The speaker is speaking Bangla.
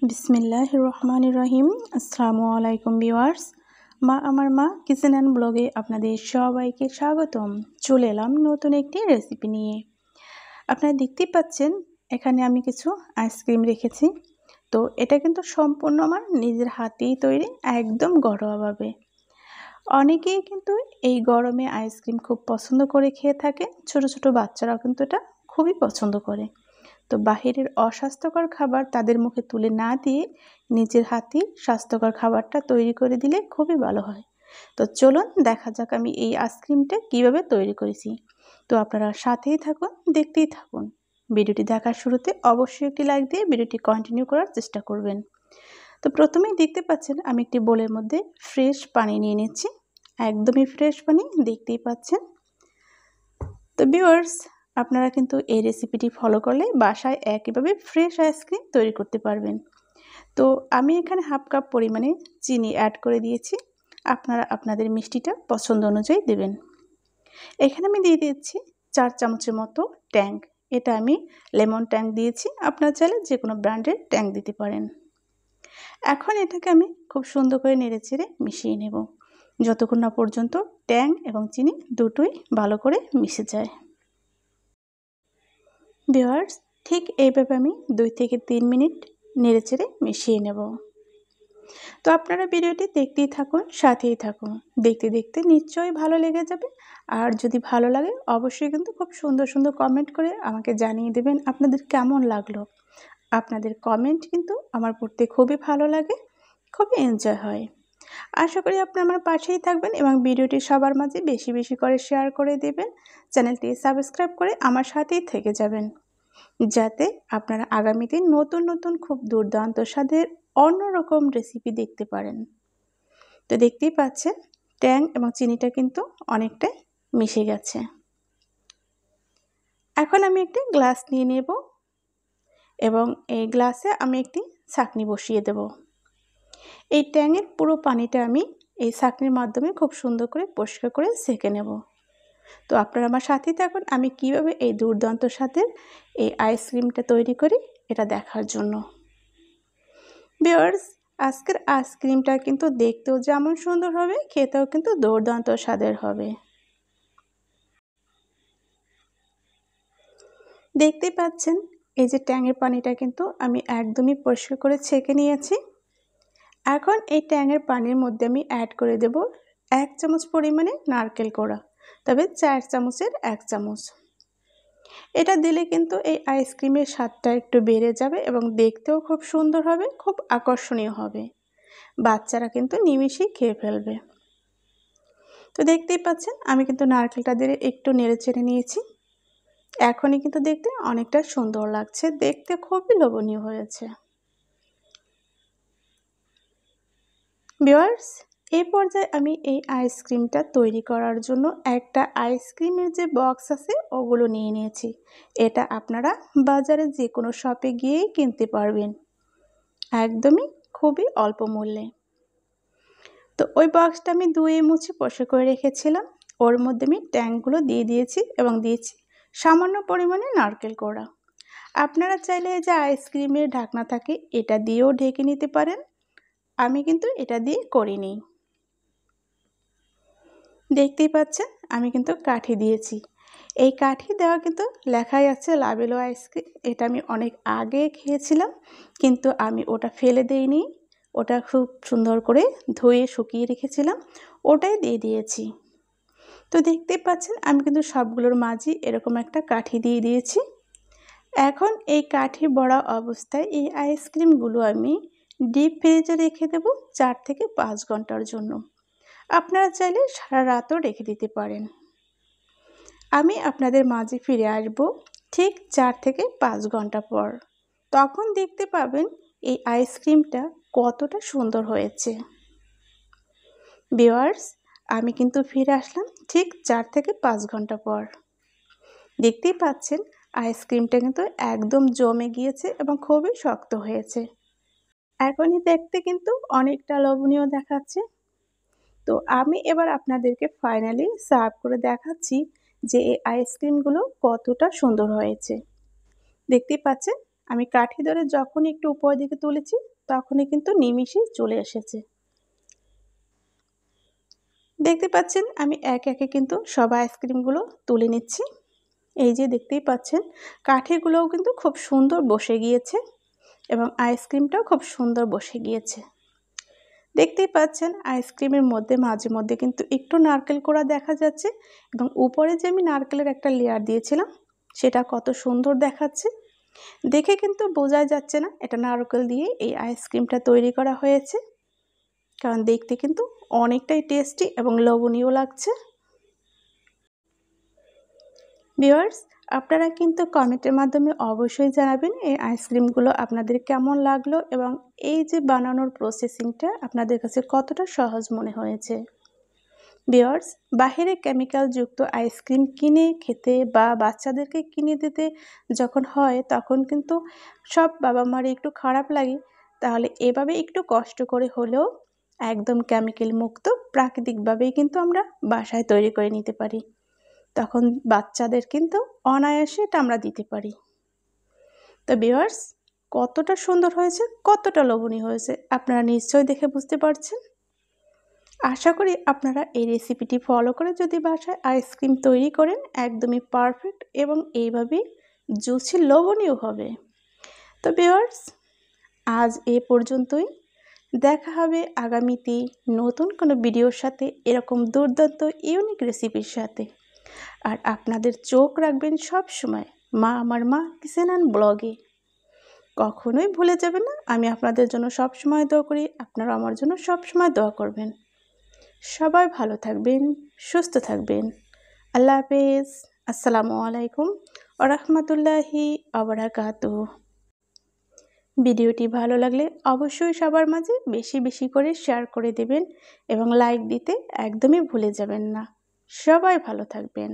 বিসমিল্লাহির রহমানির রহিম। আসসালামু আলাইকুম ভিউয়ার্স। মা আমার মা কিচেন অ্যান্ড ব্লগে আপনাদের সবাইকে স্বাগতম। চলে এলাম নতুন একটি রেসিপি নিয়ে। আপনারা দেখতেই পাচ্ছেন এখানে আমি কিছু আইসক্রিম রেখেছি। তো এটা কিন্তু সম্পূর্ণ আমার নিজের হাতেই তৈরি, একদম ঘরোয়াভাবে। অনেকেই কিন্তু এই গরমে আইসক্রিম খুব পছন্দ করে খেয়ে থাকে। ছোট ছোট বাচ্চারাও কিন্তু এটা খুবই পছন্দ করে। তো বাহিরের অস্বাস্থ্যকর খাবার তাদের মুখে তুলে না দিয়ে নিজের হাতেই স্বাস্থ্যকর খাবারটা তৈরি করে দিলে খুবই ভালো হয়। তো চলুন দেখা যাক আমি এই আইসক্রিমটা কিভাবে তৈরি করেছি। তো আপনারা সাথেই থাকুন, দেখতেই থাকুন। ভিডিওটি দেখার শুরুতে অবশ্যই একটি লাইক দিয়ে ভিডিওটি কন্টিনিউ করার চেষ্টা করবেন। তো প্রথমেই দেখতে পাচ্ছেন আমি একটি বোলের মধ্যে ফ্রেশ পানি নিয়ে নিচ্ছি, একদমই ফ্রেশ পানি, দেখতেই পাচ্ছেন। তো ভিউয়ার্স, আপনারা কিন্তু এই রেসিপিটি ফলো করলে বাসায় একইভাবে ফ্রেশ আইসক্রিম তৈরি করতে পারবেন। তো আমি এখানে হাফ কাপ পরিমাণে চিনি অ্যাড করে দিয়েছি। আপনারা আপনাদের মিষ্টিটা পছন্দ অনুযায়ী দেবেন। এখানে আমি দিয়ে দিচ্ছি 4 চামচের মতো ট্যাং। এটা আমি লেমন ট্যাং দিয়েছি, আপনারা চাইলে যে কোনো ব্র্যান্ডের ট্যাং দিতে পারেন। এখন এটাকে আমি খুব সুন্দর করে নেড়েচেড়ে মিশিয়ে নেব, যতক্ষণ না পর্যন্ত ট্যাং এবং চিনি দুটোই ভালো করে মিশে যায়। ভিউয়ার্স, ঠিক এইভাবে আমি 2 থেকে 3 মিনিট নেড়েচেড়ে মিশিয়ে নেব। তো আপনারা ভিডিওটি দেখতেই থাকুন, সাথেই থাকুন। দেখতে দেখতে নিশ্চয়ই ভালো লেগে যাবে। আর যদি ভালো লাগে অবশ্যই কিন্তু খুব সুন্দর সুন্দর কমেন্ট করে আমাকে জানিয়ে দেবেন আপনাদের কেমন লাগলো। আপনাদের কমেন্ট কিন্তু আমার পড়তে খুবই ভালো লাগে, খুবই এনজয় হয়। আশা করি আপনারা আমার পাশেই থাকবেন এবং ভিডিওটি সবার মাঝে বেশি বেশি করে শেয়ার করে দেবেন। চ্যানেলটি সাবস্ক্রাইব করে আমার সাথেই থেকে যাবেন, যাতে আপনারা আগামীতে নতুন নতুন খুব দুর্দান্ত স্বাদের অন্যরকম রেসিপি দেখতে পারেন। তো দেখতেই পাচ্ছেন ট্যাং এবং চিনিটা কিন্তু অনেকটাই মিশে গেছে। এখন আমি একটি গ্লাস নিয়ে নেব এবং এই গ্লাসে আমি একটি ছাঁকনি বসিয়ে দেব। এই ট্যাংয়ের পুরো পানিটা আমি এই ছাঁকনির মাধ্যমে খুব সুন্দর করে পরিষ্কার করে ছেঁকে নেব। তো আপনারা আমার সাথেই থাকুন আমি কিভাবে এই দুর্দান্ত স্বাদের এই আইসক্রিমটা তৈরি করি এটা দেখার জন্য। ভিউয়ার্স, আজকের আইসক্রিমটা কিন্তু দেখতেও যেমন সুন্দর হবে, খেতেও কিন্তু দুর্দান্ত স্বাদের হবে। দেখতেই পাচ্ছেন এই যে ট্যাংয়ের পানিটা কিন্তু আমি একদমই পরিষ্কার করে ছেঁকে নিয়েছি। এখন এই ট্যাংয়ের পানির মধ্যে আমি অ্যাড করে দেব 1 চামচ পরিমাণে নারকেল কোড়া, তবে 4 চামচের 1 চামচ। এটা দিলে কিন্তু এই আইসক্রিমের স্বাদটা একটু বেড়ে যাবে এবং দেখতেও খুব সুন্দর হবে, খুব আকর্ষণীয় হবে। বাচ্চারা কিন্তু নিমিষেই খেয়ে ফেলবে। তো দেখতেই পাচ্ছেন আমি কিন্তু নারকেলটা দিয়ে একটু নেড়েচেড়ে নিয়েছি। এখনই কিন্তু দেখতে অনেকটা সুন্দর লাগছে, দেখতে খুবই লোভনীয় হয়েছে। ভিউয়ার্স, এই পর্যায়ে আমি এই আইসক্রিমটা তৈরি করার জন্য একটা আইসক্রিমের যে বক্স আছে ওগুলো নিয়ে নিয়েছি। এটা আপনারা বাজারে যে কোনো শপে গিয়েই কিনতে পারবেন, একদমই খুবই অল্প মূল্যে। তো ওই বক্সটা আমি ধুয়ে মুছে পরিষ্কার করে রেখেছিলাম। ওর মধ্যে আমি ট্যাংগুলো দিয়ে দিয়েছি এবং দিয়েছি সামান্য পরিমাণে নারকেল কোড়া। আপনারা চাইলে যে আইসক্রিমের ঢাকনা থাকে এটা দিয়েও ঢেকে নিতে পারেন, আমি কিন্তু এটা দিয়ে করিনি। দেখতেই পাচ্ছেন আমি কিন্তু কাঠি দিয়েছি। এই কাঠি দেওয়া কিন্তু লেখাই আছে লাবেলো আইসক্রিম। এটা আমি অনেক আগে খেয়েছিলাম, কিন্তু আমি ওটা ফেলে দেইনি। ওটা খুব সুন্দর করে ধুয়ে শুকিয়ে রেখেছিলাম, ওটাই দিয়ে দিয়েছি। তো দেখতেই পাচ্ছেন আমি কিন্তু সবগুলোর মাঝে এরকম একটা কাঠি দিয়ে দিয়েছি। এখন এই কাঠি বড়া অবস্থায় এই আইসক্রিমগুলো আমি ডিপ ফ্রিজে রেখে দেব 4 থেকে 5 ঘন্টার জন্য। আপনারা চাইলে সারা রাতও রেখে দিতে পারেন। আমি আপনাদের মাঝে ফিরে আসব ঠিক 4 থেকে 5 ঘন্টা পর। তখন দেখতে পাবেন এই আইসক্রিমটা কতটা সুন্দর হয়েছে। ভিউয়ার্স, আমি কিন্তু ফিরে আসলাম ঠিক 4 থেকে 5 ঘন্টা পর। দেখতেই পাচ্ছেন আইসক্রিমটা কিন্তু একদম জমে গিয়েছে এবং খুবই শক্ত হয়েছে। এখনই দেখতে কিন্তু অনেকটা লোভনীয় দেখাচ্ছে। তো আমি এবার আপনাদেরকে ফাইনালি সার্ভ করে দেখাচ্ছি যে এই আইসক্রিমগুলো কতটা সুন্দর হয়েছে। দেখতেই পাচ্ছেন আমি কাঠি ধরে যখনই একটু উপরের দিকে তুলেছি তখনই কিন্তু নিমিষেই চলে এসেছে। দেখতে পাচ্ছেন আমি একে একে কিন্তু সব আইসক্রিমগুলো তুলে নিচ্ছি। এই যে দেখতেই পাচ্ছেন কাঠিগুলোও কিন্তু খুব সুন্দর বসে গিয়েছে এবং আইসক্রিমটাও খুব সুন্দর বসে গিয়েছে। দেখতেই পাচ্ছেন আইসক্রিমের মধ্যে মাঝে মধ্যে কিন্তু একটু নারকেল কোড়া দেখা যাচ্ছে এবং উপরে যে আমি নারকেলের একটা লেয়ার দিয়েছিলাম সেটা কত সুন্দর দেখাচ্ছে। দেখে কিন্তু বোঝাই যাচ্ছে না এটা নারকেল দিয়ে এই আইসক্রিমটা তৈরি করা হয়েছে, কারণ দেখতে কিন্তু অনেকটাই টেস্টি এবং লোভনীয় লাগছে। ভিউয়ার্স, আপনারা কিন্তু কমেন্টের মাধ্যমে অবশ্যই জানাবেন এই আইসক্রিমগুলো আপনাদের কেমন লাগলো এবং এই যে বানানোর প্রসেসিংটা আপনাদের কাছে কতটা সহজ মনে হয়েছে। ভিউয়ার্স, বাহিরে কেমিক্যাল যুক্ত আইসক্রিম কিনে খেতে বা বাচ্চাদেরকে কিনে দিতে যখন হয় তখন কিন্তু সব বাবা মার একটু খারাপ লাগে। তাহলে এভাবে একটু কষ্ট করে হলেও একদম কেমিক্যাল মুক্ত প্রাকৃতিকভাবেই কিন্তু আমরা বাসায় তৈরি করে নিতে পারি। তখন বাচ্চাদের কিন্তু অনায়াসে এটা আমরা দিতে পারি। তো ভিউয়ার্স, কতটা সুন্দর হয়েছে, কতটা লোভনীয় হয়েছে আপনারা নিশ্চয়ই দেখে বুঝতে পারছেন। আশা করি আপনারা এই রেসিপিটি ফলো করে যদি বাসায় আইসক্রিম তৈরি করেন একদমই পারফেক্ট এবং এইভাবেই জুসি লোভনীয় হবে। তো ভিউয়ার্স, আজ এ পর্যন্তই। দেখা হবে আগামীতে নতুন কোনো ভিডিওর সাথে এরকম দুর্দান্ত ইউনিক রেসিপির সাথে। আর আপনাদের চোখ রাখবেন সব সময় আমার মা কিচেন অ্যান্ড ব্লগে। কখনোই ভুলে যাবেন না আমি আপনাদের জন্য সব সময় দোয়া করি, আপনারা আমার জন্য সব সময় দোয়া করবেন। সবাই ভালো থাকবেন, সুস্থ থাকবেন। আল্লাহ হাফেজ। আসসালামু আলাইকুম ওয়া রাহমাতুল্লাহি ওয়া বারাকাতুহু। ভিডিওটি ভালো লাগলে অবশ্যই সবার মাঝে বেশি বেশি করে শেয়ার করে দেবেন এবং লাইক দিতে একদমই ভুলে যাবেন না। সবাই ভালো থাকবেন।